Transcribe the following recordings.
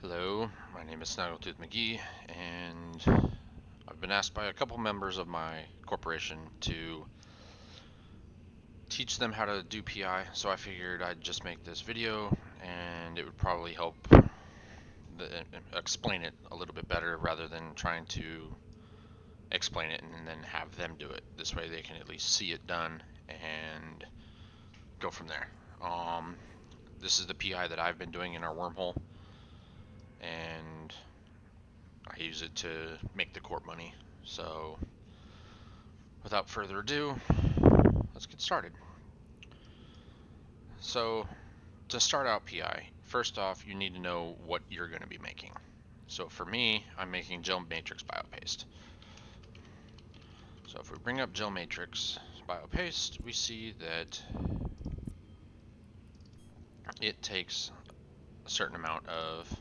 Hello, my name is Snaggletooth McGee, and I've been asked by a couple members of my corporation to teach them how to do PI, so I figured I'd just make this video, and it would probably help explain it a little bit better rather than trying to explain it and then have them do it. This way they can at least see it done and go from there. This is the PI that I've been doing in our wormhole, and I use it to make the corp money. So without further ado, let's get started. So to start out PI, first off, you need to know what you're going to be making. So for me, I'm making gel matrix biopaste. So if we bring up gel matrix biopaste, we see that it takes a certain amount of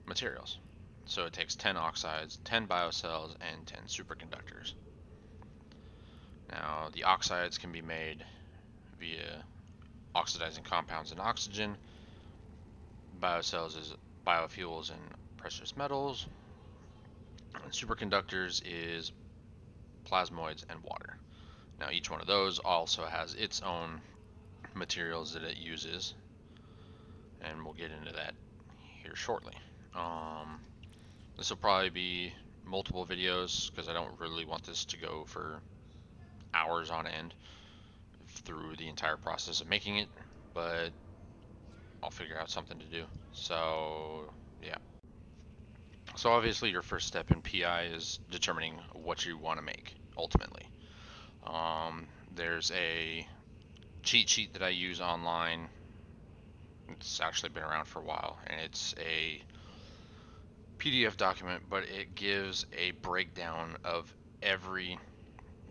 materials. So it takes 10 oxides, 10 biocells, and 10 superconductors. Now the oxides can be made via oxidizing compounds and oxygen. Biocells is biofuels and precious metals. And superconductors is plasmoids and water. Now each one of those also has its own materials that it uses, and we'll get into that here shortly. This will probably be multiple videos because I don't really want this to go for hours on end through the entire process of making it, but I'll figure out something to do. So yeah. So obviously your first step in PI is determining what you want to make ultimately. There's a cheat sheet that I use online. It's actually been around for a while, and it's a PDF document, but it gives a breakdown of every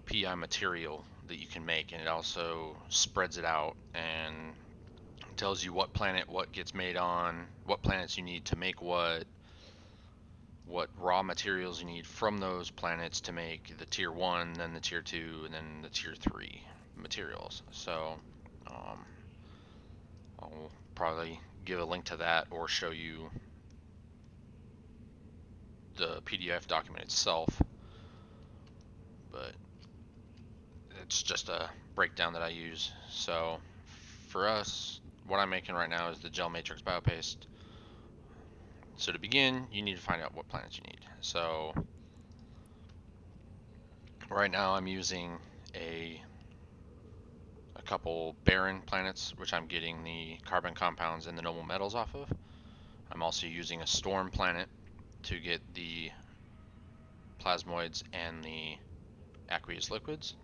PI material that you can make, and it also spreads it out and tells you what planet what gets made on, what planets you need to make what raw materials you need from those planets to make the tier 1, then the tier 2, and then the tier 3 materials. So I'll probably give a link to that or show you the PDF document itself, but it's just a breakdown that I use. So for us, what I'm making right now is the gel matrix biopaste. So to begin, you need to find out what planets you need. So right now I'm using a couple barren planets, which I'm getting the carbon compounds and the noble metals off of. I'm also using a storm planet to get the plasmoids and the aqueous liquids.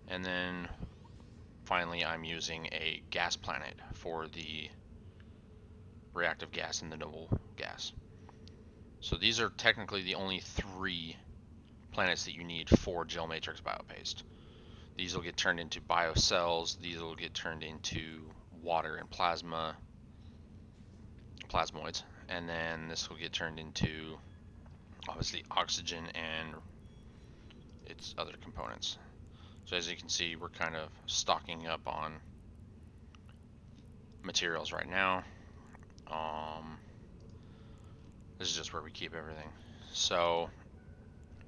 And then finally I'm using a gas planet for the reactive gas and the noble gas. So these are technically the only 3 planets that you need for gel matrix biopaste. These will get turned into biocells, these will get turned into water and plasmoids, and then this will get turned into obviously oxygen and its other components. So as you can see, we're kind of stocking up on materials right now. This is just where we keep everything. So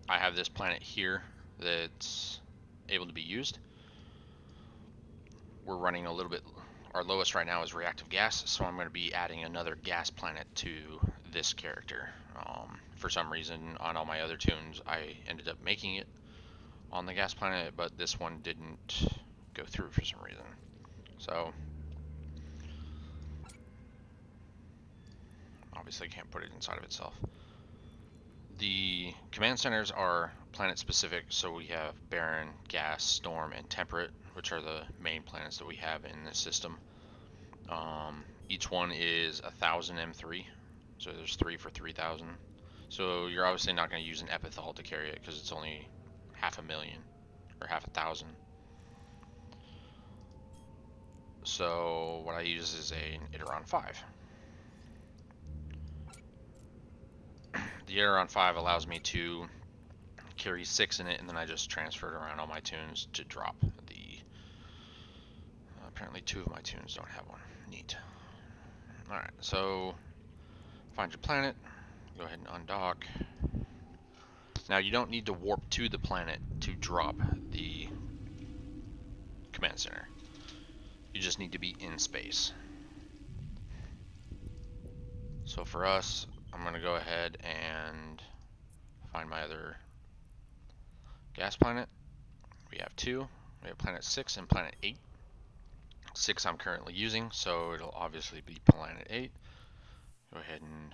I have this planet here that's able to be used. We're running a little bit, our lowest right now is reactive gas, so I'm going to be adding another gas planet to this character. For some reason on all my other tunes I ended up making it on the gas planet, but this one didn't go through for some reason. So obviously can't put it inside of itself. The command centers are planet specific, so we have barren, gas, storm, and temperate, which are the main planets that we have in this system. Each one is 1,000 M3, so there's 3 for 3,000. So you're obviously not going to use an epithal to carry it because it's only 500,000 or 500,000. So what I use is an Iteron 5. The Iteron 5 allows me to carry 6 in it, and then I just transfer it around all my tunes to drop the Apparently 2 of my tunes don't have one. Neat. Alright, so find your planet, go ahead and undock. Now you don't need to warp to the planet to drop the command center. You just need to be in space. So for us, I'm going to go ahead and find my other gas planet. We have 2. We have planet 6 and planet 8. 6 I'm currently using, so it'll obviously be planet 8. Go ahead and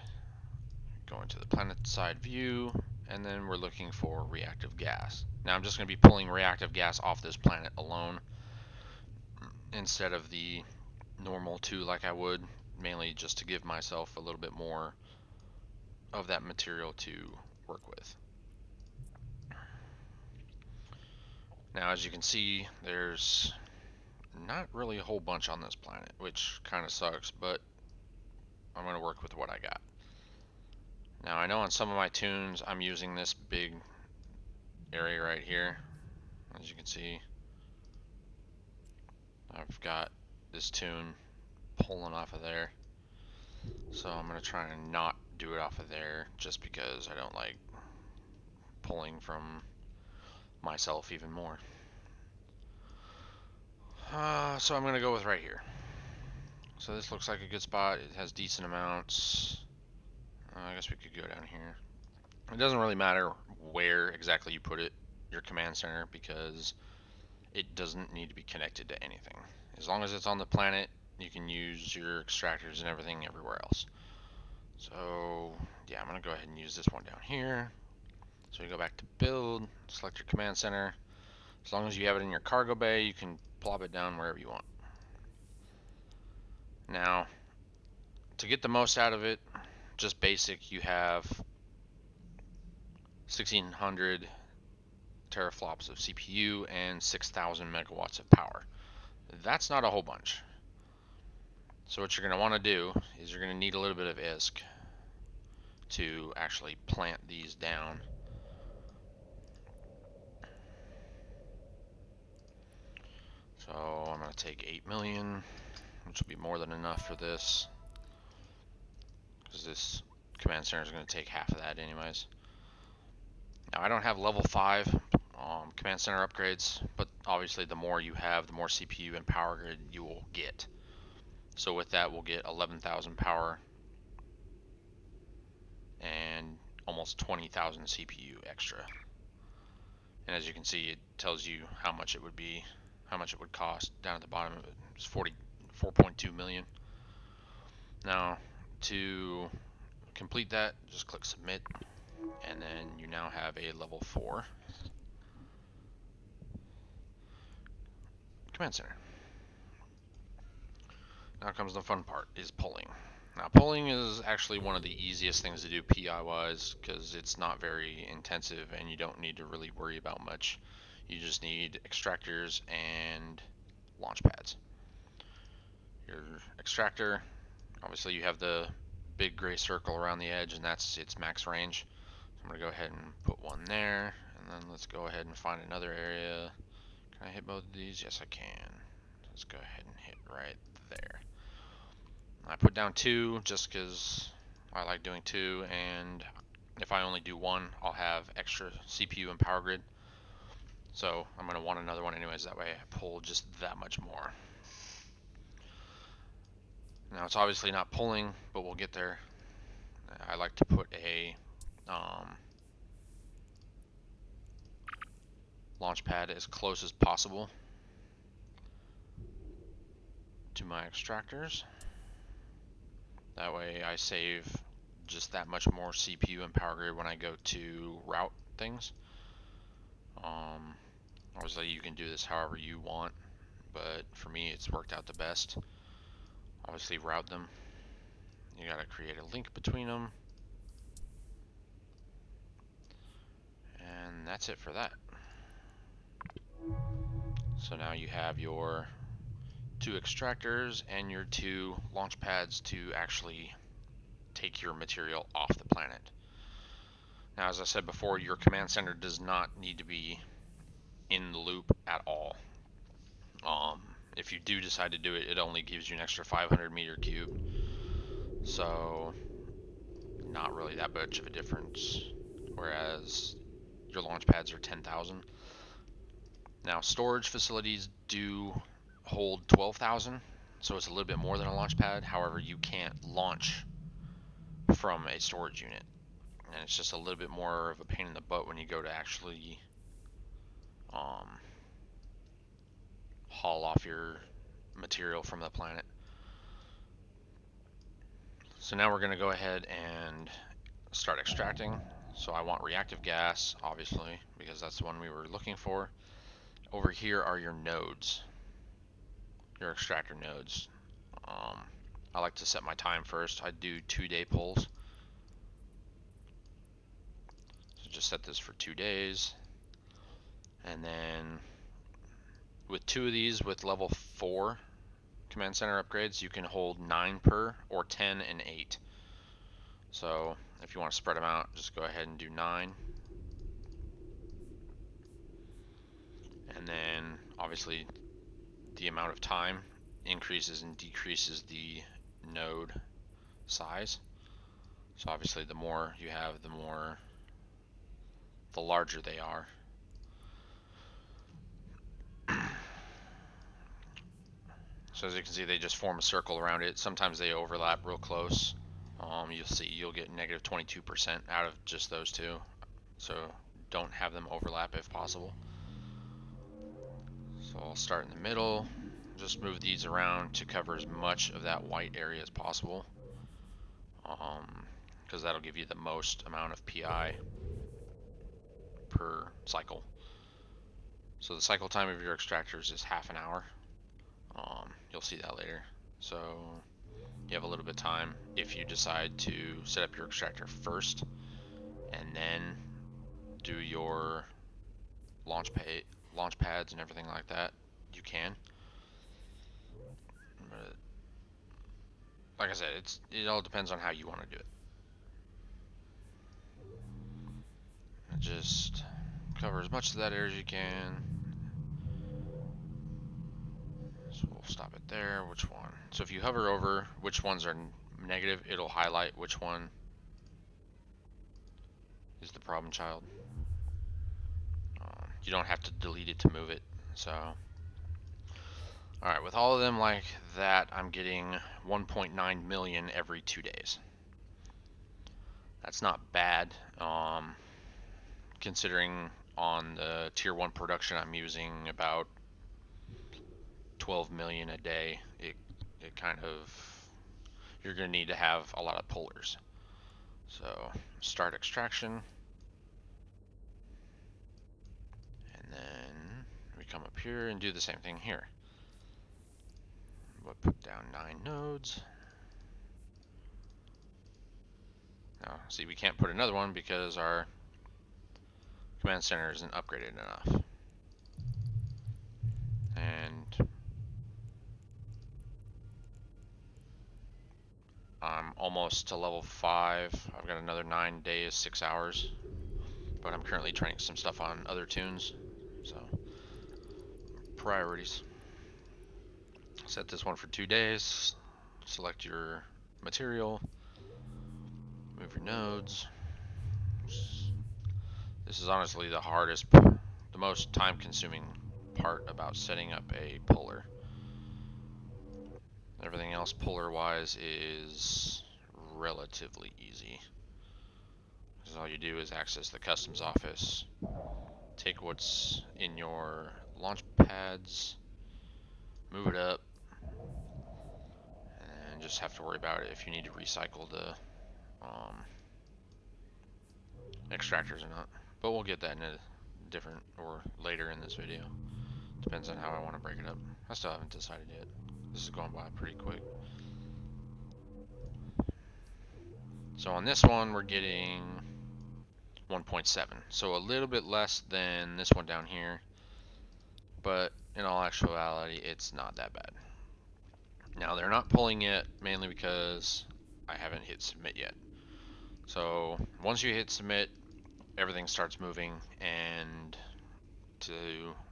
go into the planet side view, and then we're looking for reactive gas. Now I'm just going to be pulling reactive gas off this planet alone instead of the normal 2 like I would, mainly just to give myself a little bit more of that material to work with. Now as you can see, there's not really a whole bunch on this planet, which kind of sucks, but I'm going to work with what I got. Now I know on some of my tunes I'm using this big area right here. As you can see, I've got this tune pulling off of there. So I'm going to try and not do it off of there just because I don't like pulling from myself even more. So I'm going to go with right here. So this looks like a good spot. It has decent amounts. I guess we could go down here. It doesn't really matter where exactly you put it, your command center, because it doesn't need to be connected to anything. As long as it's on the planet, you can use your extractors and everything everywhere else. So yeah, I'm going to go ahead and use this one down here. So you go back to build, select your command center. As long as you have it in your cargo bay, you can plop it down wherever you want. Now, to get the most out of it, just basic, you have 1600 teraflops of CPU and 6000 megawatts of power. That's not a whole bunch. So what you're going to want to do is you're going to need a little bit of ISK to actually plant these down. So I'm going to take 8 million, which will be more than enough for this, because this command center is going to take half of that anyways. Now I don't have level 5 command center upgrades, but obviously the more you have, the more CPU and power grid you will get. So with that, we'll get 11,000 power and almost 20,000 CPU extra. And as you can see, it tells you how much it would be, how much it would cost down at the bottom of it. It's 44.2 million. Now to complete that, just click submit, and then you now have a level 4 command center. Now comes the fun part, is pulling. Now pulling is actually one of the easiest things to do PI wise, because it's not very intensive and you don't need to really worry about much. You just need extractors and launch pads. Your extractor, obviously you have the big gray circle around the edge, and that's its max range. So I'm going to go ahead and put one there, and then let's go ahead and find another area. Can I hit both of these? Yes, I can. Let's go ahead and hit right there. I put down 2 just because I like doing 2, and if I only do 1, I'll have extra CPU and power grid. So I'm going to want another one anyways, that way I pull just that much more. Now it's obviously not pulling, but we'll get there. I like to put a launch pad as close as possible to my extractors. That way I save just that much more CPU and power grid when I go to route things. Obviously you can do this however you want, but for me it's worked out the best. Obviously route them. You gotta create a link between them. And that's it for that. So now you have your 2 extractors and your 2 launch pads to actually take your material off the planet. Now, as I said before, your command center does not need to be in the loop at all. if you do decide to do it, it only gives you an extra 500 meter cube. So not really that much of a difference. Whereas your launch pads are 10,000. Now storage facilities do hold 12,000, so it's a little bit more than a launch pad. However, you can't launch from a storage unit, and it's just a little bit more of a pain in the butt when you go to actually haul off your material from the planet. So now we're going to go ahead and start extracting. So I want reactive gas, obviously, because that's the one we were looking for. Over here are your nodes, your extractor nodes. I like to set my time first. I do 2-day pulls. So just set this for 2 days. And then with 2 of these with level 4 command center upgrades, you can hold 9 per, or 10 and 8. So if you want to spread them out, just go ahead and do 9. And then obviously the amount of time increases and decreases the node size. So obviously the more you have, the larger they are. So as you can see, they just form a circle around it. Sometimes they overlap real close. You'll see you'll get negative 22% out of just those two. So don't have them overlap if possible. So I'll start in the middle. Just move these around to cover as much of that white area as possible. Because that'll give you the most amount of PI per cycle. So the cycle time of your extractors is half an hour. You'll see that later. So you have a little bit of time if you decide to set up your extractor first and then do your launch pads and everything like that. You can. But like I said, it all depends on how you want to do it. Just cover as much of that area as you can. So we'll stop it there. Which one? So if you hover over which ones are negative, it'll highlight which one is the problem child. You don't have to delete it to move it. So, alright, with all of them like that, I'm getting 1.9 million every 2 days. That's not bad, considering on the tier 1 production I'm using about 12 million a day. It kind of, you're going to need to have a lot of pullers. So start extraction, and then we come up here and do the same thing here. We'll put down 9 nodes. Now, see, we can't put another one because our command center isn't upgraded enough. And I'm almost to level 5. I've got another 9 days, 6 hours. But I'm currently training some stuff on other tunes. So, priorities. Set this one for 2 days. Select your material. Move your nodes. This is honestly the hardest, the most time-consuming part about setting up a puller. Everything else puller-wise is relatively easy. Because all you do is access the customs office, take what's in your launch pads, move it up, and just have to worry about it if you need to recycle the extractors or not. But we'll get that in a different or later in this video. Depends on how I want to break it up. I still haven't decided yet. This is going by pretty quick. So on this one, we're getting 1.7. So a little bit less than this one down here. But in all actuality, it's not that bad. Now, they're not pulling it mainly because I haven't hit submit yet. So once you hit submit, everything starts moving, and to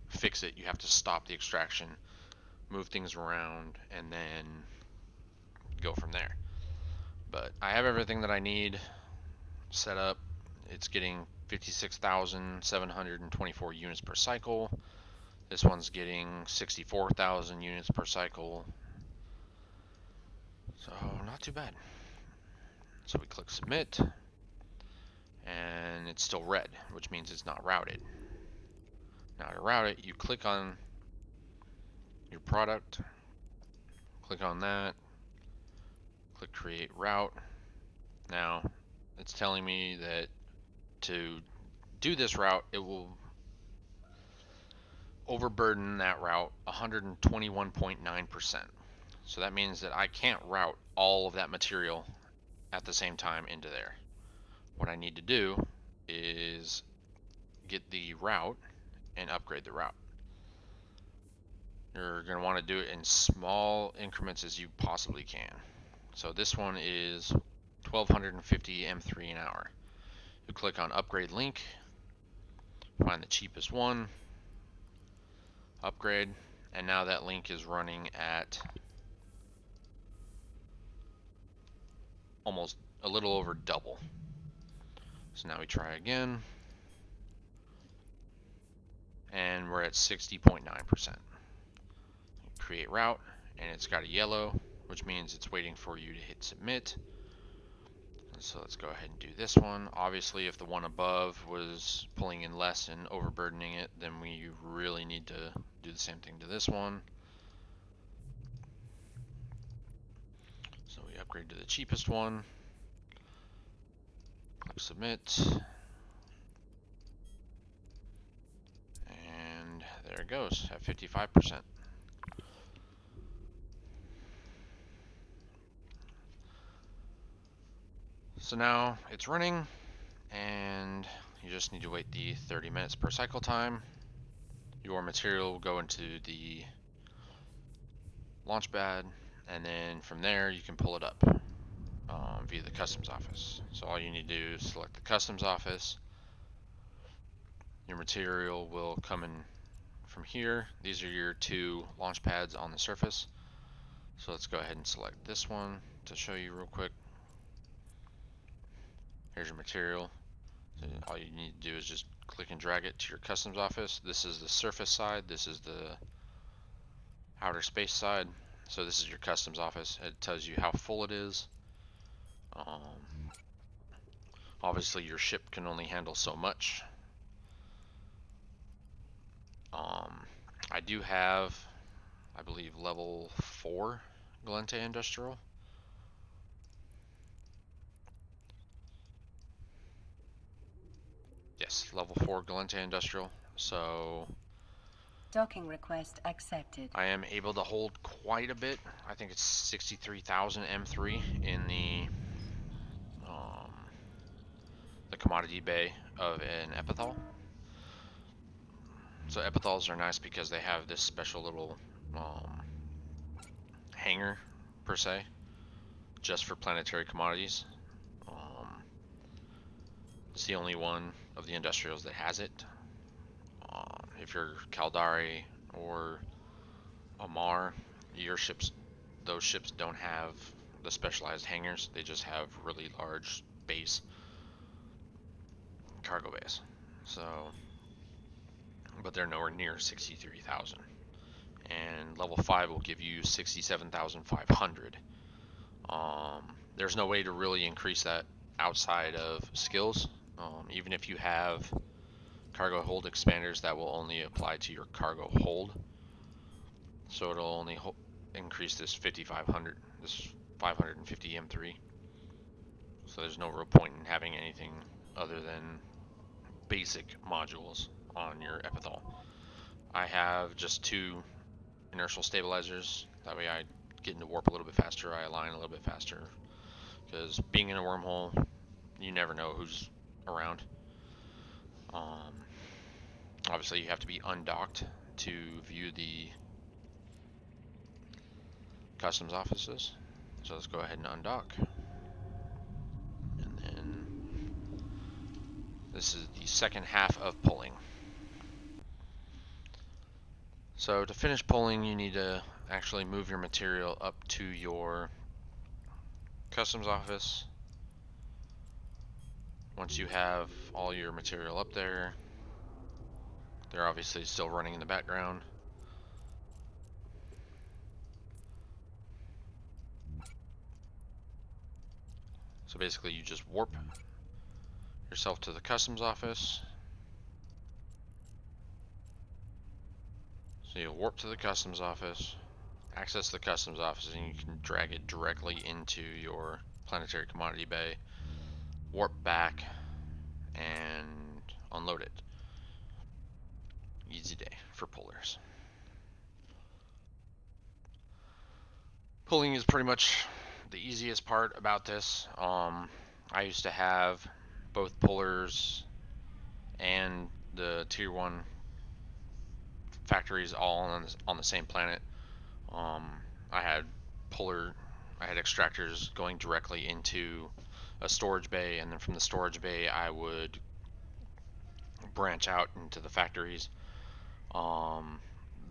fix it, you have to stop the extraction move things around, and then go from there. But I have everything that I need set up. It's getting 56,724 units per cycle. This one's getting 64,000 units per cycle. So not too bad. So we click submit, and it's still red, which means it's not routed. Now to route it, you click on your product, click on that, click create route. Now it's telling me that to do this route, it will overburden that route 121.9%. So that means that I can't route all of that material at the same time into there. What I need to do is get the route and upgrade the route. You're going to want to do it in small increments as you possibly can. So this one is 1250 M3 an hour. You click on upgrade link, find the cheapest one, upgrade, and now that link is running at almost a little over double. So now we try again, and we're at 60.9%. Create route, and it's got a yellow, which means it's waiting for you to hit submit. So let's go ahead and do this one. Obviously, if the one above was pulling in less and overburdening it, then we really need to do the same thing to this one. So we upgrade to the cheapest one, click submit, and there it goes at 55%. So now it's running, and you just need to wait the 30 minutes per cycle time. Your material will go into the launch pad, and then from there you can pull it up via the customs office. So all you need to do is select the customs office. Your material will come in from here. These are your two launch pads on the surface. So let's go ahead and select this one to show you real quick. Here's your material. So all you need to do is just click and drag it to your customs office. This is the surface side. This is the outer space side. So this is your customs office. It tells you how full it is. Obviously your ship can only handle so much. I do have, I believe, level 4 Galente Industrial. Yes, level 4 Galente Industrial. So docking request accepted. I am able to hold quite a bit. I think it's 63,000 M3 in the commodity bay of an epithal. So epithals are nice because they have this special little hangar, per se, just for planetary commodities. It's the only one of the industrials that has it. If you're Caldari or Amar, your ships, those ships don't have the specialized hangars. They just have really large base, cargo base. So, but they're nowhere near 63,000. And level 5 will give you 67,500. There's no way to really increase that outside of skills. Even if you have cargo hold expanders, that will only apply to your cargo hold. So it'll only increase this 5,500, this 550 M3. So there's no real point in having anything other than basic modules on your epithal. I have just 2 inertial stabilizers. That way I get into warp a little bit faster, I align a little bit faster. Because being in a wormhole, you never know who's around. Obviously you have to be undocked to view the customs offices. So let's go ahead and undock. And then this is the second half of pulling. So to finish pulling, you need to actually move your material up to your customs office. Once you have all your material up there, they're obviously still running in the background. So basically you just warp yourself to the customs office. So you warp to the customs office, access the customs office, and you can drag it directly into your planetary commodity bay, warp back, and unload it. Easy day for pullers. Pulling is pretty much the easiest part about this. I used to have both pullers and the tier 1 factories all on the same planet. Um, I had I had extractors going directly into a storage bay, and then from the storage bay I would branch out into the factories.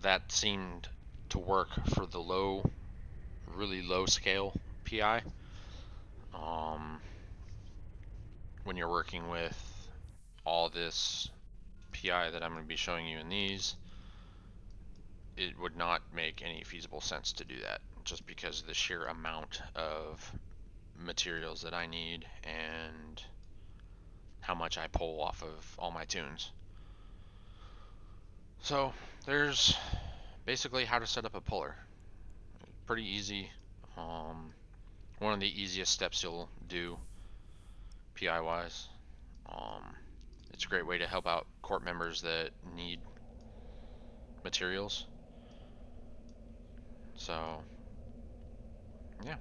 That seemed to work for the really low scale PI. Um, when you're working with all this PI that I'm going to be showing you in these, it would not make any feasible sense to do that, just because of the sheer amount of materials that I need and how much I pull off of all my tunes. So there's basically how to set up a puller. Pretty easy. One of the easiest steps you'll do PI wise. It's a great way to help out corp members that need materials. So yeah,